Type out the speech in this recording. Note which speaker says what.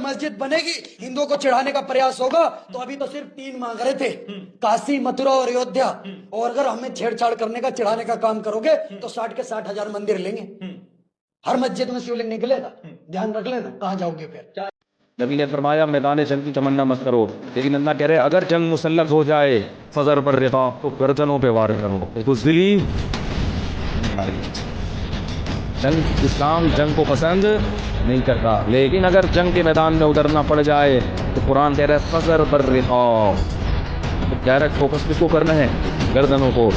Speaker 1: मस्जिद बनेगी, हिंदुओं को चढ़ाने का प्रयास होगा, तो अभी तो सिर्फ 3 मांग रहे थे, काशी, मथुरा और अयोध्या। और अगर हमें छेड़छाड़ करने का, चढ़ाने का काम करोगे तो 60 के 60,000 मंदिर लेंगे। हर मस्जिद में शिवलिंग निकलेगा, ध्यान रख लेना। कहाँ जाओगे फिर?
Speaker 2: नबी ने फरमाया मैदान जंग की तमन्ना मत करो, लेकिन अल्लाह कह रहे अगर जंग मुसल्लत हो जाए फजर पर रिक़ा, तो गर्दनों पे वार करो। बुज़दिली जंग, इस्लाम जंग को पसंद नहीं करता, लेकिन अगर जंग के मैदान में उतरना पड़ जाए तो कुरान कह रहा है फजर पर रिक़ा। डायरेक्ट फोकस किसको करना है? गर्दनों को।